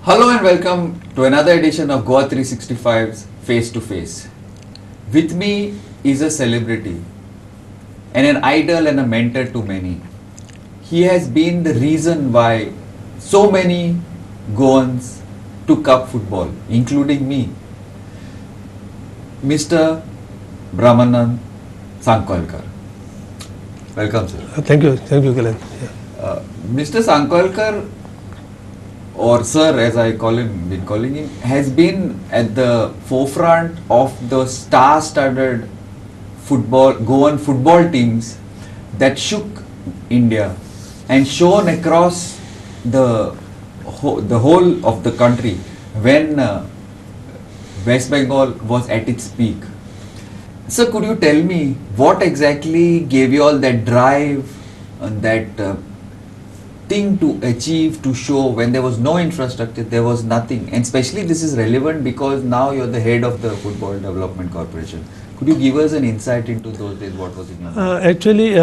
Hello and welcome to another edition of Goa 365's Face to Face. With me is a celebrity and an idol and a mentor to many. He has been the reason why so many Goans took up football, including me. Mr. Brahmanand Sankolkar. Welcome, sir. Thank you, Goan. Mr. Sankolkar, or sir as I been calling him, has been at the forefront of the star-studded Goan football teams that shook India and shone across the whole of the country when West Bengal was at its peak. So could you tell me what exactly gave you all that drive and that thing to achieve, to show when there was no infrastructure, there was nothing? And especially this is relevant because now you're the head of the Football Development Corporation. Could you give us an insight into those days? What was in your mind? Actually,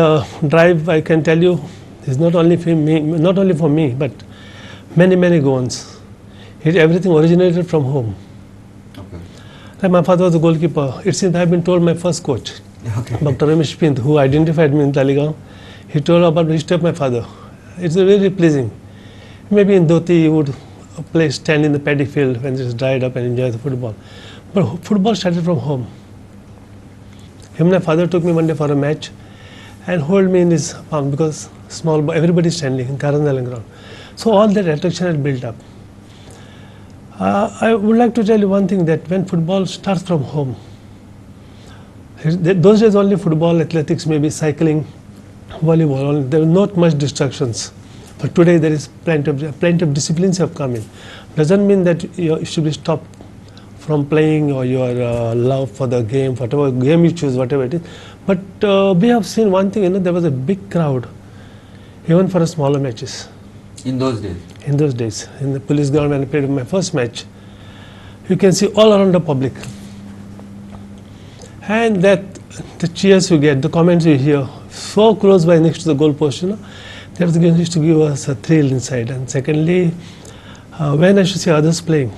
drive, I can tell you, is not only for me, but many Goans. Everything originated from home. Okay. Like my father was a goalkeeper. It seems I have been told my first coach, Okay. Dr. Ramesh Pint, who identified me in Taligaon. He told about the history of my father. It's really pleasing. Maybe in Dhoti you would stand in the paddy field when it's dried up and enjoy the football. But football started from home. My father took me one day for a match and hold me in his palm because small boy, everybody is standing in Karandalan ground. So all that attraction had built up. I would like to tell you one thing, that when football starts from home, those days only football, athletics, maybe cycling, volleyball, there were not much distractions. But today there is plenty of disciplines have come in. Doesn't mean that you should be stopped from playing or your love for the game, whatever game you choose, whatever it is. But we have seen one thing, there was a big crowd, even for smaller matches. In those days? In those days, in the police ground when I played my first match, you can see all around the public. And that the cheers you get, the comments you hear, so close by next to the goal post, that used to give us a thrill inside. And secondly, when I should see others playing,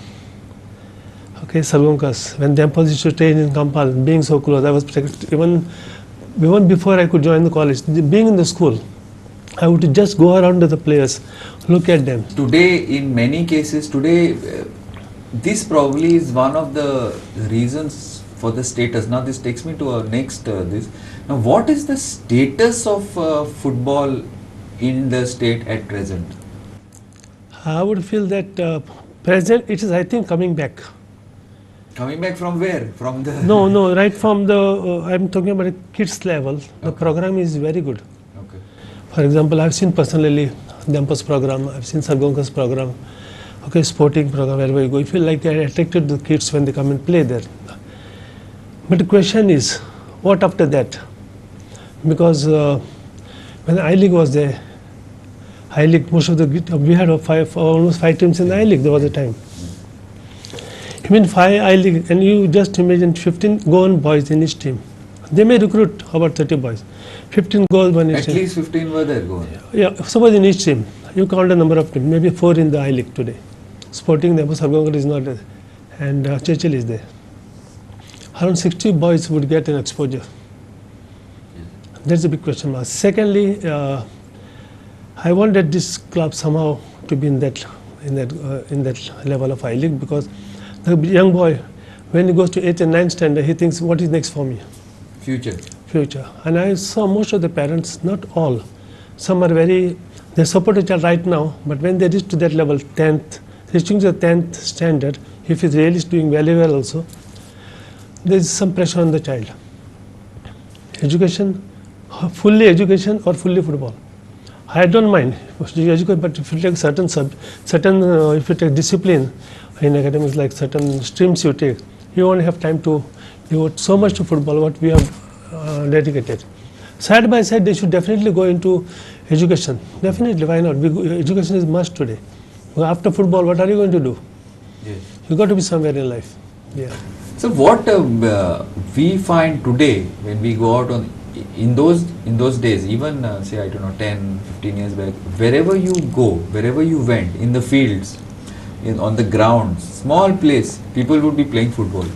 okay, Sargonkas, when the used to train in Kampal, being so close, I was even before I could join the college, being in the school, I would just go around to the players, look at them. Today, in many cases, this probably is one of the reasons for the status. Now this takes me to our next this. Now what is the status of football in the state at present? I would feel that present it is, I think, coming back. Coming back from where? From the... No, right from the, I'm talking about a kids level. The Okay. program is very good. Okay. For example, I've seen personally Dampa's program, I've seen Sargonka's program, okay, sporting program, wherever you go. You feel like they're attracted to the kids when they come and play there. But the question is, what after that? Because when the I-League was there, I-League, we had almost 5 teams in the I-League, there was a time. Even 5 I-League, and you just imagine 15 Goan boys in each team. They may recruit about 30 boys. 15 goals in each team. At least 15 were there, Goan. Yeah, suppose in each team, you count the number of teams, maybe 4 in the I-League today. Sporting, the Sargonka is not there, and Churchill is there. Around 60 boys would get an exposure. That's a big question mark. Secondly, I wanted this club somehow to be in that level of I-League, because the young boy, when he goes to 8th and 9th standard, he thinks, what is next for me? Future. And I saw most of the parents, not all, some are they support a child right now, but when they reach to that level, 10th, reaching to the 10th standard, if he's really doing very well also, there is some pressure on the child. Education, fully education or fully football. I don't mind, but if you take if you take discipline in academics, like certain streams you take, you only have time to devote so much to football, what we have dedicated. Side by side, they should definitely go into education. Definitely, why not? Education is must today. After football, what are you going to do? Yes. You got to be somewhere in life. Yeah. So what we find today when we go out in those days, even say I don't know 10, 15 years back, wherever you go, wherever you went in the fields, on the ground, small place, people would be playing football.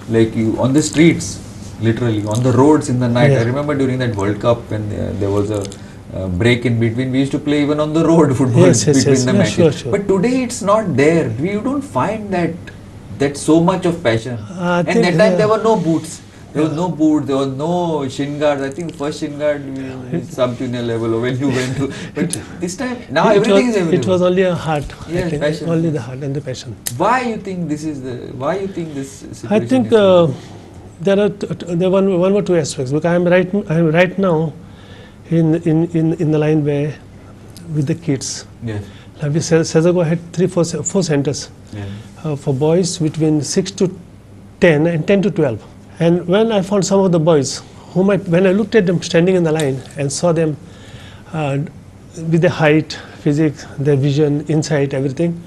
Like you on the streets, literally on the roads in the night. Yeah. I remember during that World Cup when there was a break in between, we used to play even on the road football Yes, yes, between yes. the Yeah, matches. sure, sure. But today it's not there. You don't find that so much of passion. I And think, that time yeah. there were no boots. There was Yeah. no boot, there was no shin guards. I think the first shin guard is sub-junior level or when you went to. But this time, now everything is available. It was only a heart. Yes, I think, passion, only yes. the heart and the passion. Why you think this is the? Why you think this situation? I think is like there are there one or two aspects. Because I am right now in the line where with the kids. Yes. Like we Sezago had four centers Yeah. for boys between 6 to 10 and 10 to 12. And when I found some of the boys, when I looked at them standing in the line and saw them with their height, physics, their vision, insight, everything,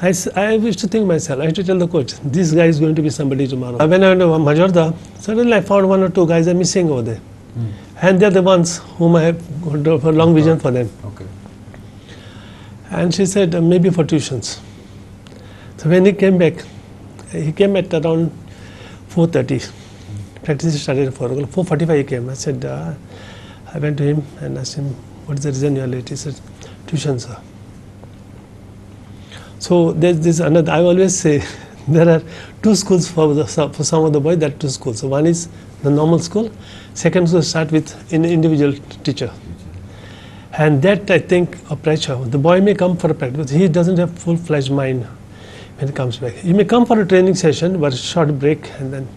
I used to think myself, I used to tell the coach, this guy is going to be somebody tomorrow. When I went to Majorda, suddenly I found one or two guys are missing over there. And they're the ones whom I have got a long vision for them. Okay. And she said, maybe for tuitions. So when he came back, he came at around 4:30. Practice started at 4 o'clock. 4:45 he came. I said, I went to him and asked him, what is the reason you are late? He said, tuition, sir. So there's this another, I always say, there are two schools for some of the boys, there are two schools. So one is the normal school, second school start with an individual teacher. And that, I think, a pressure. The boy may come for a practice, but he doesn't have full-fledged mind when he comes back. He may come for a training session, but a short break, and then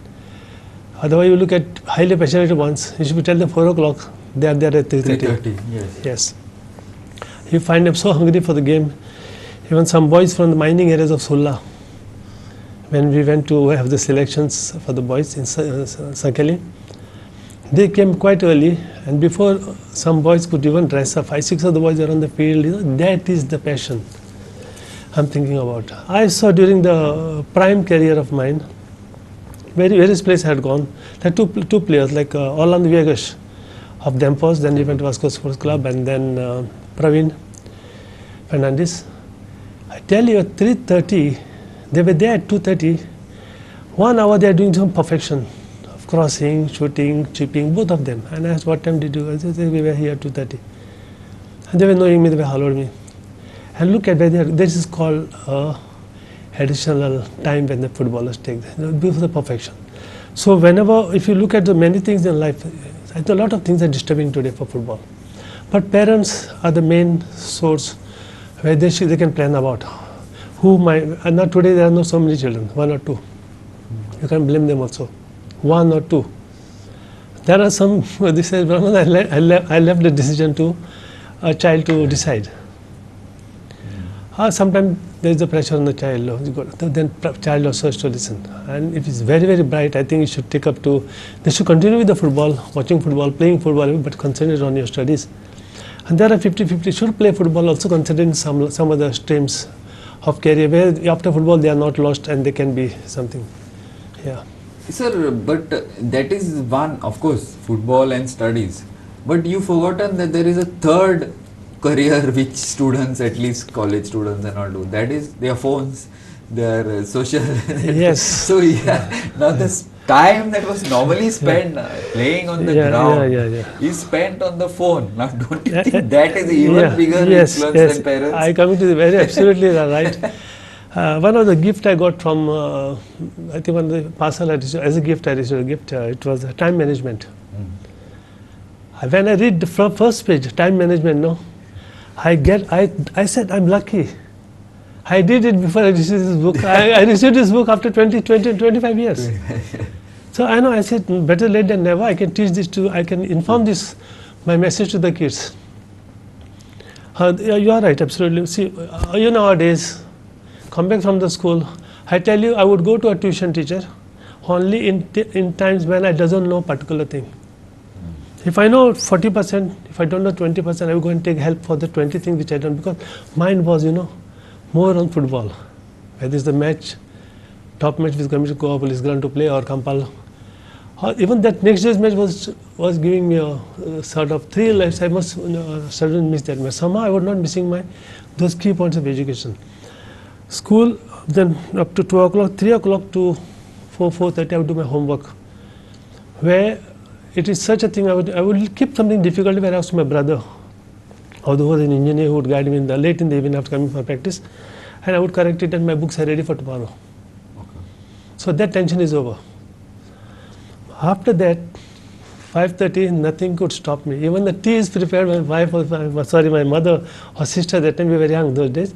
otherwise you look at highly passionate ones, you should tell them 4 o'clock, they are there at 3:30. 3:30. Yes. Yes. You find them so hungry for the game. Even some boys from the mining areas of Sulla, when we went to have the selections for the boys in Sakeli, they came quite early, and before some boys could even dress up, 5-6 of the boys are on the field. That is the passion I'm thinking about. I saw during the prime career of mine, various places I had gone. There are two players, like Orlando Viegas of Dempos, then he went to Vasco Sports Club, and then Praveen Fernandez. I tell you, at 3:30, they were there at 2:30. 1 hour they are doing some perfection of crossing, shooting, chipping, both of them. And I asked, what time did you? I said, we were here at 2:30. And they were knowing me, they were followed me. And look at where they are. This is called additional time when the footballers take before the perfection. So whenever, if you look at the many things in life, I think a lot of things are disturbing today for football. But parents are the main source where they can plan about who might, and not today there are not so many children, 1 or 2. You can blame them also, 1 or 2. There are some, they say, Brahman, I left the decision to a child to decide. Sometimes there is a pressure on the child, then child also has to listen. And if it's very, very bright, I think you should take up to, they should continue with the football, watching football, playing football, but concentrate on your studies. And there are 50-50, should play football, also considering some other streams of career, where after football they are not lost and they can be something. Yeah. Sir, but that is one, of course, football and studies. But you forgotten that there is a third career which students, at least college students and all do. That is their phones, their social. Yes. So yeah, now this time that was normally spent playing on the ground is spent on the phone. Now don't you think that is even bigger influence than parents? I come to the very absolutely right. One of the gift I got from, I think one of the parcel I received, as a gift I received a gift, it was time management. When I read the first page, time management, no, I said, I'm lucky. I did it before I received this book. I received this book after 25 years. So I know, I said, better late than never. I can teach this I can inform this, my message to the kids. You are right, absolutely. See, nowadays, come back from the school, I tell you, I would go to a tuition teacher only in times when I doesn't know particular thing. If I know 40%, if I don't know 20%, I will go and take help for the 20 things which I don't, because mine was, more on football. Whether it's the match, top match with Community Co-op is going to play or Kampal. Or even that next day's match was giving me a sort of thrill. I must suddenly miss that match. Somehow I was not missing those key points of education. School, then up to 2 o'clock, 3 o'clock to 4:30 I would do my homework. Where it is such a thing, I would keep something difficult where I asked my brother, although he was an engineer, who would guide me late in the evening after coming for practice, and I would correct it and my books are ready for tomorrow. Okay. So that tension is over. After that, 5:30, nothing could stop me. Even the tea is prepared. My wife, my mother or sister, that time we were young those days.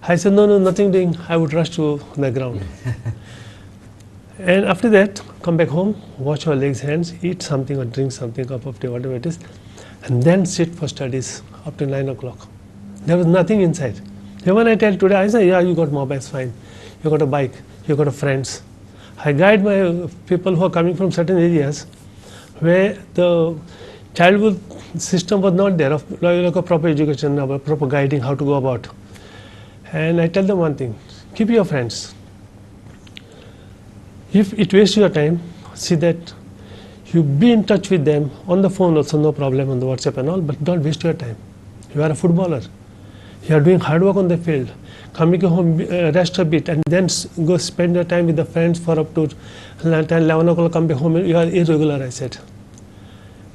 I said, no, nothing doing. I would rush to the ground. And after that, come back home, wash our legs, hands, eat something or drink something, cup of tea, whatever it is, and then sit for studies up to 9 o'clock. There was nothing inside. Even I tell today, I say, yeah, you got mobiles, fine. You got a bike, you got a friends. I guide my people who are coming from certain areas where the childhood system was not there, of like a proper education, a proper guiding, how to go about. And I tell them one thing, keep your friends. If it wastes your time, see that you be in touch with them on the phone also, no problem, on the WhatsApp and all, but don't waste your time. You are a footballer. You are doing hard work on the field. Coming home, rest a bit, and then go spend your time with the friends for up to 10, 11 o'clock, come back home, you are irregular, I said.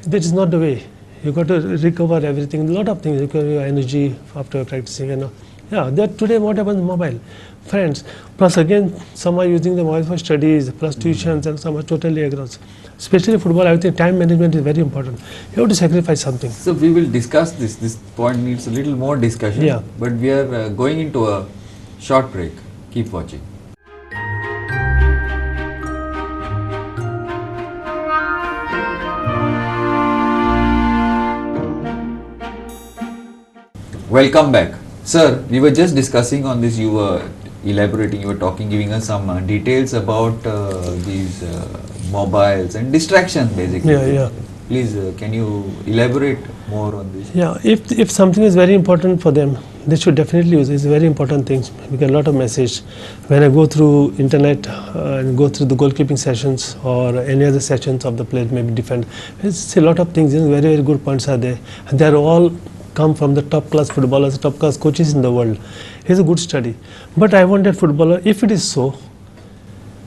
That is not the way. You got to recover everything, a lot of things, recover your energy after practicing and all. Yeah, that today what happens, mobile, friends, plus again some are using the mobile for studies, plus tuitions, and some are totally against. Especially football, I think time management is very important. You have to sacrifice something. So we will discuss this. This point needs a little more discussion. Yeah. But we are going into a short break. Keep watching. Welcome back. Sir, we were just discussing on this, you were elaborating, you were talking, giving us some details about these mobiles and distractions basically. Yeah. Please, can you elaborate more on this? Yeah, if something is very important for them, they should definitely use it. It's a very important thing. We get a lot of message. When I go through internet and go through the goalkeeping sessions or any other sessions of the players, maybe defend, it's a lot of things, very, very good points are there. And they're all come from the top class footballers, top class coaches in the world. It's a good study. But I want that footballer, if it is so,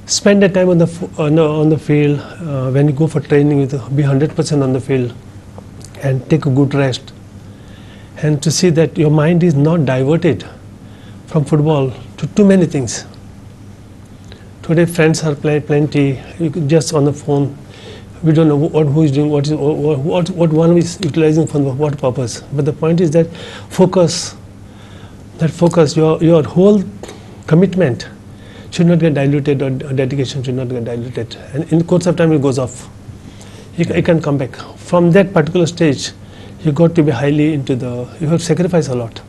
spend the time on the field. When you go for training, be 100% on the field and take a good rest. And to see that your mind is not diverted from football to too many things. Today friends are plenty, you can just on the phone. We don't know who is doing what one is utilizing for what purpose. But the point is that focus, your whole commitment should not get diluted, or dedication should not get diluted. And in the course of time it goes off. You can come back. From that particular stage, you got to be highly into you have to sacrifice a lot.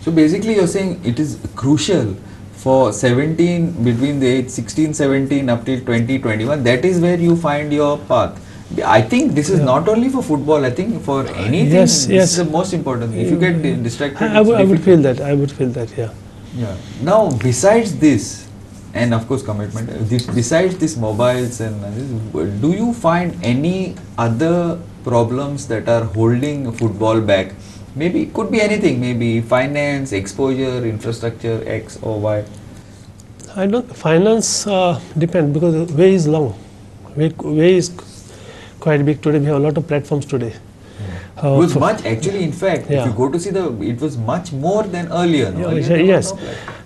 So basically you're saying it is crucial for 17, between the age 16, 17 up till 20, 21, that is where you find your path. I think this is not only for football, I think for anything, this is the most important thing. If you get distracted, I would feel that, yeah. Yeah. Now, besides this, and of course commitment, besides this mobiles and this, do you find any other problems that are holding football back? Maybe it could be anything, maybe finance, exposure, infrastructure, X or Y. Finance depends, because the way is long. Way is quite big today. We have a lot of platforms today. It was much, actually, in fact, if you go to see it was much more than earlier. No? Yes.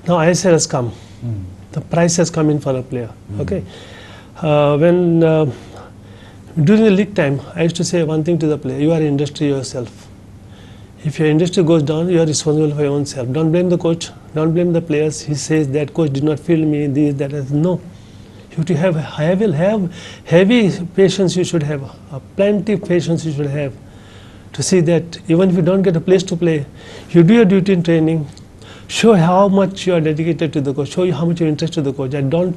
Now ISL has come. The price has come in for a player. Okay. When during the league time, I used to say one thing to the player: you are in industry yourself. If your industry goes down, you are responsible for your own self. Don't blame the coach. Don't blame the players. He says that coach did not feel me. This, that. No. You have to have heavy patience. You should have plenty of patience. You should have to see that even if you don't get a place to play, you do your duty in training. Show how much you are dedicated to the coach. Show you how much you are interested to the coach. And don't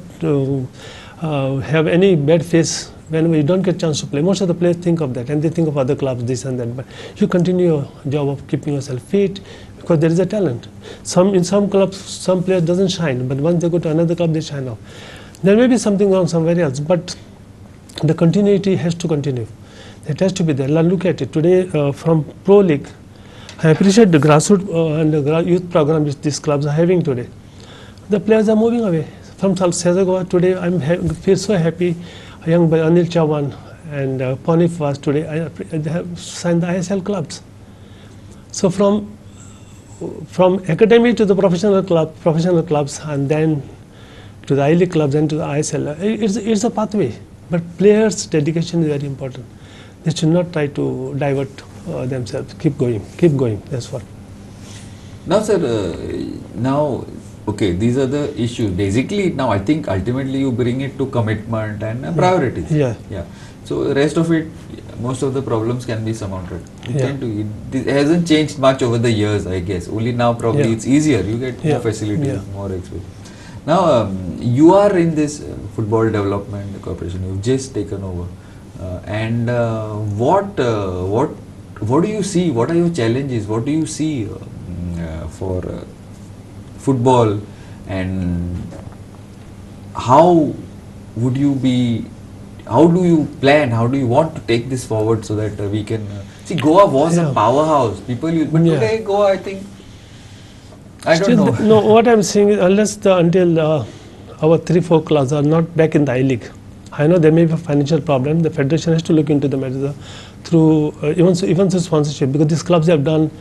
have any bad face whenever you don't get a chance to play. Most of the players think of that, and they think of other clubs, this and that. But you continue your job of keeping yourself fit, because there is a talent. In some clubs, some players doesn't shine, but once they go to another club, they shine off. There may be something wrong somewhere else, but the continuity has to continue. It has to be there. Look at it today from Pro League. I appreciate the grassroots and the youth program which these clubs are having today. the players are moving away. From Sezagoa today, feel so happy. A young boy, Anil Chavan and Ponif was today, they have signed the ISL clubs. So from academy to the professional clubs, and then to the I-League clubs and to the ISL, it's a pathway. But players' dedication is very important. They should not try to divert themselves. Keep going. That's what. Now, sir, okay, these are the issues. Basically, now I think ultimately you bring it to commitment and priorities. Yeah. So the rest of it, most of the problems can be surmounted. Yeah. It hasn't changed much over the years, I guess. Only now probably it's easier. You get more Yeah. facilities, more experience. Now, you are in this football development corporation. You've just taken over, and what do you see? What are your challenges? What do you see for football, and how would you be? How do you plan? How do you want to take this forward so that we can see? Goa was a powerhouse. People, but today Goa, I think. I don't know. No, what I'm saying is until our 3-4 clubs are not back in the I-League, I know there may be a financial problem. The federation has to look into the matter through even through sponsorship, because these clubs have done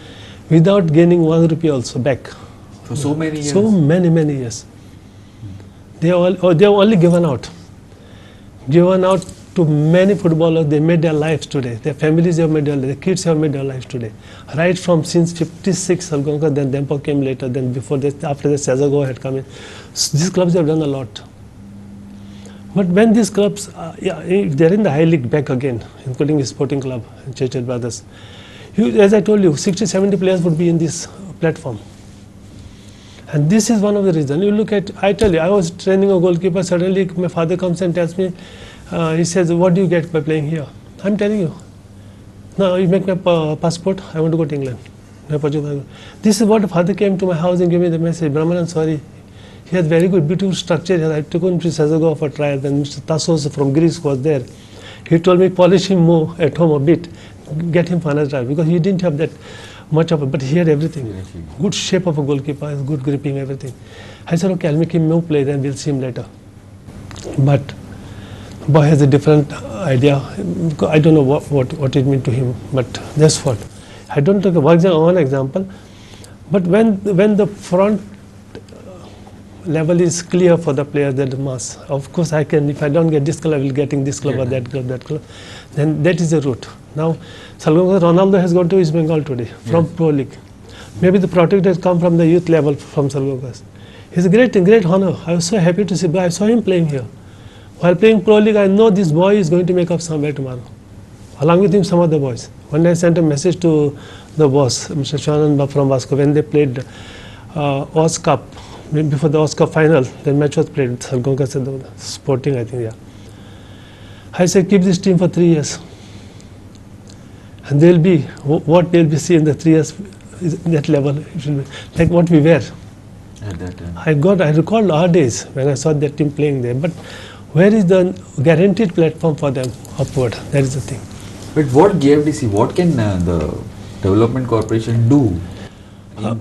without gaining 1 rupee also back. For so many years. So many years. They have only given out to many footballers. They made their lives today. Their families have made their kids have made their lives today. Right from since 56, Algonquin, then Dempo came later, then before that, after that, Sezago had come in. So these clubs have done a lot. But when these clubs, if they're in the high league back again, including the Sporting Club and Churchill Brothers, as I told you, 60, 70 players would be in this platform. And this is one of the reasons. You look at, I tell you, I was training a goalkeeper, suddenly my father comes and tells me, he says, what do you get by playing here? I'm telling you. Now you make my passport, I want to go to England. This is what father came to my house and gave me the message, Brahman, I'm sorry. He has very good, beautiful structure. I took him to Sezago for trial. Then Mr. Tassos from Greece was there. He told me, polish him more at home a bit, get him for another trial, because he didn't have that much of it, but he had everything. Good shape of a goalkeeper, good gripping, everything. I said, okay, I'll make him more play, then we'll see him later. But boy has a different idea. I don't know what it meant to him, but that's what. I don't take one example, but when the front level is clear for the player, that mass. Of course, I can, if I don't get this club, I will getting this club or that club. Then that is the route. Now, Ronaldo has gone to East Bengal today from Pro League. Maybe the protector has come from the youth level from Salgongas. He's a great honor. I was so happy to see, but I saw him playing here. While playing Pro League, I know this boy is going to make up somewhere tomorrow. Along with him, some other boys. One day I sent a message to the boss, Mr. Shannon from Vasco, when they played Oz Cup. Before the Oscar final, the match was played, Salgongas and the Sporting, I think, I said, keep this team for 3 years. And they'll be, what they'll be seeing in the 3 years, that level, it will be like what we were. At that time. I recalled our days when I saw that team playing there, but where is the guaranteed platform for them upward? That is the thing. But what GFDC, what can the Development Corporation do? What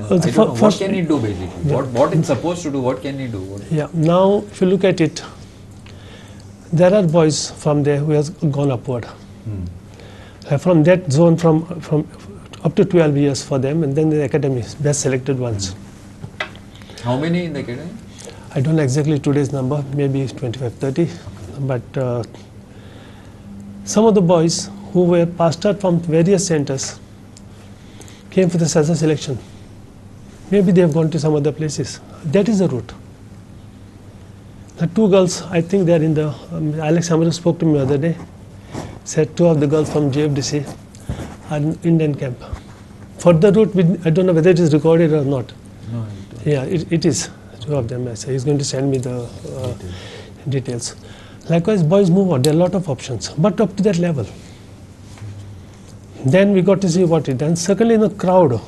can it do basically? What it's supposed to do? What can it do? Now if you look at it, there are boys from there who has gone upward. From that zone, from up to 12 years for them, and then the academy, best selected ones. How many in the academy? I don't know exactly today's number, maybe 25, 30. But some of the boys who were passed out from various centers came for the SASA selection. Maybe they have gone to some other places. That is the route. The 2 girls, I think they are in the, Alex Amaru spoke to me the other day, said 2 of the girls from JFDC are in Indian camp. For the route, I don't know whether it is recorded or not. No, it is. 2 of them, I say. He's going to send me the details. Likewise, boys move on. There are a lot of options, but up to that level. Then we got to see what it done. Secondly, the crowd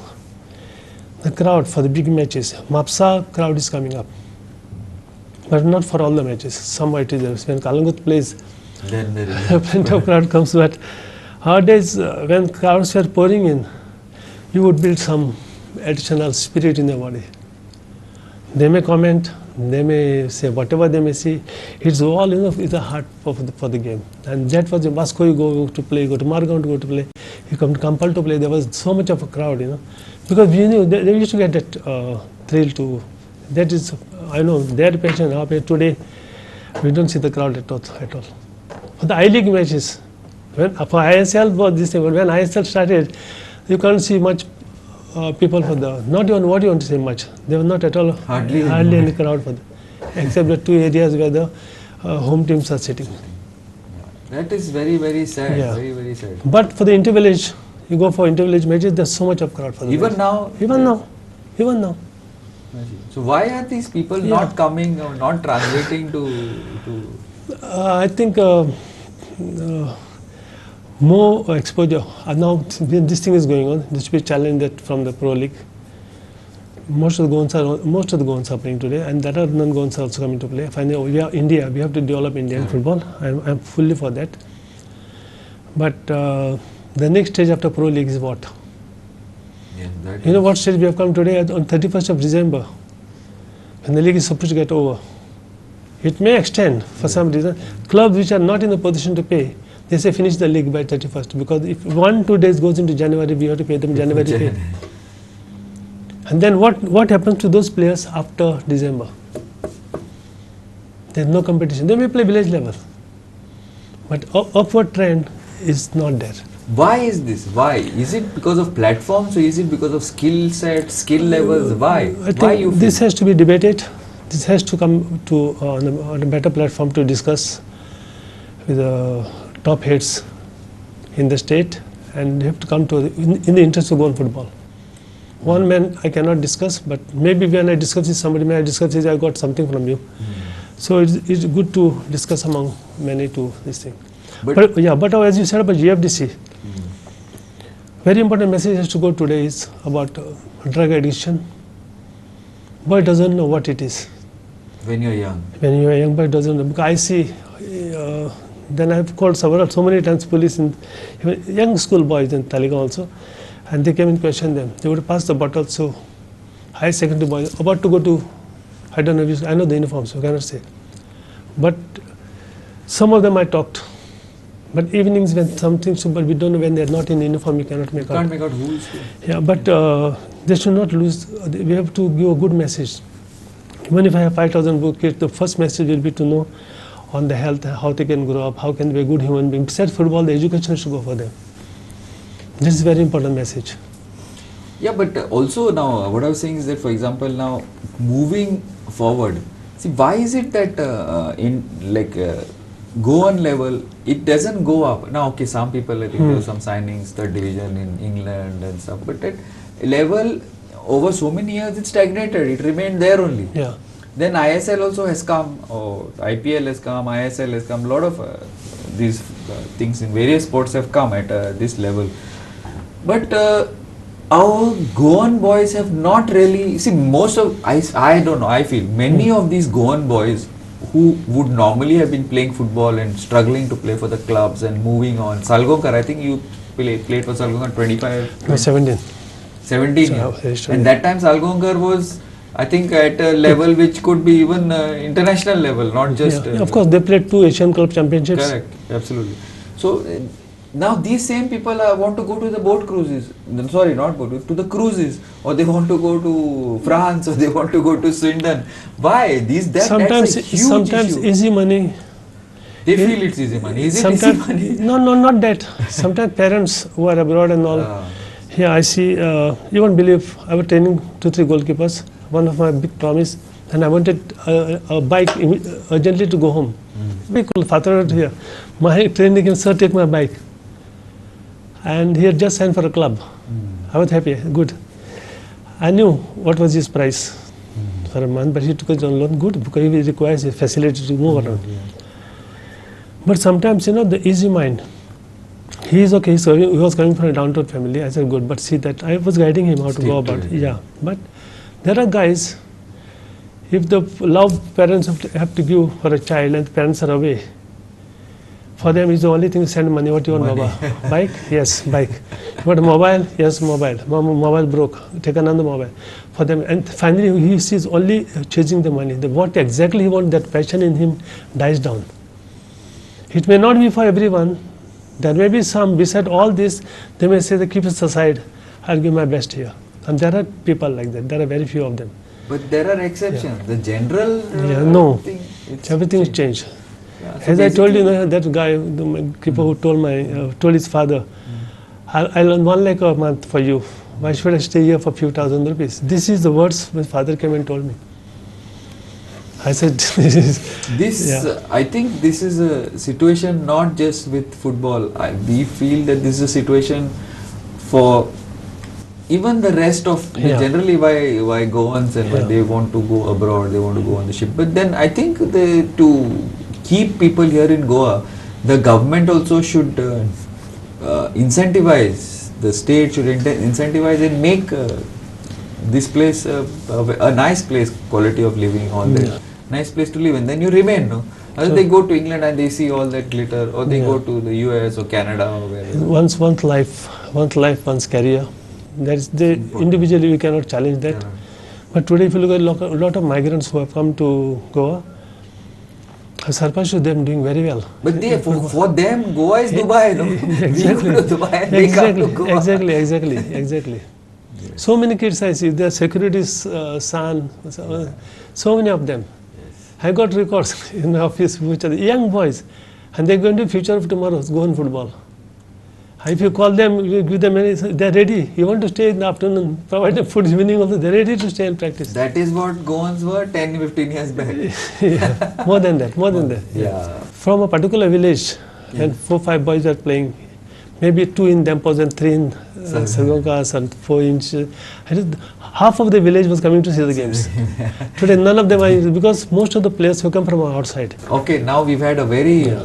for the big matches. Mapsa crowd is coming up, but not for all the matches. Some it is when Kalangut plays, then there is plenty of crowd comes. But our days, when crowds were pouring in, you would build some additional spirit in the body. They may comment, They may say whatever they may see, it's all it's a heart for the game. And that was in Moscow, you go to play, go to Margam to go to play, you come to Kampal to play. There was so much of a crowd, because we knew they used to get that thrill to. That is, I know their passion. Today, we don't see the crowd at all. For the I League matches, for ISL was this thing. But when ISL started, you can't see much people for the. Not even what you want to say much. There was not at all. Hardly any crowd for except the two areas where the home teams are sitting. That is very, very sad. Yeah. Very, very sad. But for the intervillage, you go for intervillage matches. There's so much of crowd for the Even match. now. Even now. So why are these people not coming or not translating to? I think more exposure. Now this thing is going on. This will be challenged that from the Pro League. Most of the Goans are playing today, and there are non-Goans also coming to play. Finally, we are India. We have to develop Indian football. I'm fully for that. But the next stage after Pro League is what? Yeah, What stage we have come today on 31st of December, when the league is supposed to get over. It may extend for some reason. Clubs which are not in a position to pay, they say finish the league by 31st, because if 1-2 days goes into January, we have to pay them January pay. And then what happens to those players after December? There's no competition. They may play village level, but upward trend is not there. Why is this? Why? Is it because of platforms or is it because of skill set, skill levels? Why? I think this has to be debated. This has to come to on a better platform to discuss with the top heads in the state, and have to come to in the interest of Goan football. One man I cannot discuss, but maybe when I discuss with somebody, may I discuss this, I got something from you. So it's good to discuss among many to this thing. But as you said about GFDC, very important message has to go today is about drug addiction. Boy doesn't know what it is. When you're young. When you're a young boy doesn't know. Because I see, then I've called so many times police, in even young school boys in Taliga also, and they came and questioned them. They would pass the bottle, so high secondary boys about to go to, I don't know, I know the uniforms, so I cannot say. But some of them I talked. But evenings when something, but we don't know when they're not in uniform, you cannot make out. You can't make out who is who. Yeah, but they should not lose. We have to give a good message. Even if I have 5,000 kids, the first message will be to know on the health, how they can grow up, how can they be a good human being. Besides football, the education should go for them. This is a very important message. Yeah, but also now, what I was saying is that, for example, now moving forward, see, why is it that in Goan level, it doesn't go up? Now, okay, some people, I think there were some signings, third division in England and stuff, but at level, over so many years, it stagnated. It remained there only. Yeah. Then ISL also has come, or IPL has come, ISL has come, a lot of these things in various sports have come at this level. But our Goan boys have not really, see, most of, I don't know, I feel many of these Goan boys who would normally have been playing football and struggling to play for the clubs and moving on. Salgonkar, I think you played for Salgonkar 25? No, 17. 17 years. And that time Salgonkar was, I think, at a level which could be even international level, not just... of course, they played 2 Asian Club Championships. Correct, absolutely. So, now these same people want to go to the boat cruises, sorry, not boat, to the cruises, or they want to go to France, or they want to go to Swindon. Why? That's a huge issue. Easy money. They feel it's easy money. Is it easy money? No, not that. Sometimes parents who are abroad and all. Here I see, you won't believe, I was training 2-3 goalkeepers. One of my big promise, and I wanted a bike urgently to go home. Very cool, father here. My training sir, take my bike. And he had just signed for a club. I was happy, good. I knew what was his price for a month, but he took his own loan, good, because he requires a facility to move around. But sometimes, the easy mind, he is okay, so he was coming from a down-to-earth family. I said, good, but see that I was guiding him how to go about it. Yeah, but there are guys, if the love parents have to give for a child and the parents are away, For them, it's the only thing to send money. What you want, Money. Baba? Bike? Yes, bike. You want a mobile? Yes, mobile. Mobile broke. Take another mobile. For them, and finally, he sees only chasing the money. What exactly he wants, that passion in him dies down. It may not be for everyone. There may be some, beside all this, they may say, keep it aside, I'll give my best here. And there are people like that. There are very few of them. But there are exceptions. The general No. thing, it's Everything is changed. Yeah, so As I told you, basically- that guy, the keeper who told his father, I'll earn 1 lakh a month for you. Why should I stay here for few thousand rupees? This is the words my father came and told me. I said, This, Yeah. I think this is a situation not just with football. We feel that this is a situation for even the rest of Yeah. generally why Goans and why Yeah. they want to go abroad, they want to go on the ship. But then I think to keep people here in Goa, the government also should incentivize. The state should incentivize and make this place a nice place, quality of living, all that. Yeah. Nice place to live, and then you remain, no? Other So- they go to England and they see all that glitter, or they Yeah. go to the US or Canada or wherever. One's life, one's career. That is the Important. individually we cannot challenge that. Yeah. But today, if you look at a lot of migrants who have come to Goa, I surprised with them doing very well. But they, for them, Goa is Dubai, no? Exactly. We go to Dubai and they come to Goa. Exactly. So many kids I see, their security's son, so many of them. I got records in my office, which are the young boys, and they're going to future of tomorrow, go on football. If you call them, you give them money, they're ready. You want to stay in the afternoon, provide them food evening also, they're ready to stay and practice. That is what Goans were 10, 15 years back. Yeah, more than that. Yeah. From a particular village, when 4-5 boys are playing, maybe 2 in Dempos and 3 in Sargonkas and 4 inch. Half of the village was coming to see the games. Today, none of them are, because most of the players who come from outside. Okay, now we've had a very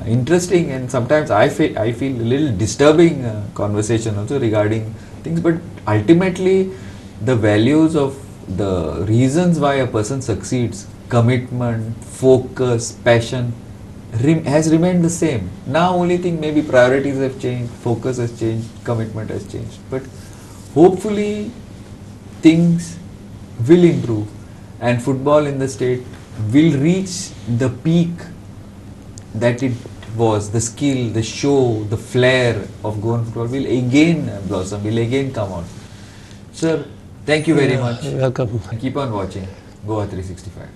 interesting and sometimes I feel a little disturbing conversation also regarding things, but ultimately the values of the reasons why a person succeeds, commitment, focus, passion, has remained the same. Now only thing, maybe priorities have changed, focus has changed, commitment has changed, but hopefully things will improve and football in the state will reach the peak that it was. The skill, the show, the flair of Goan football will again blossom, will again come out. Sir, thank you very much. Welcome. Keep on watching Goa 365.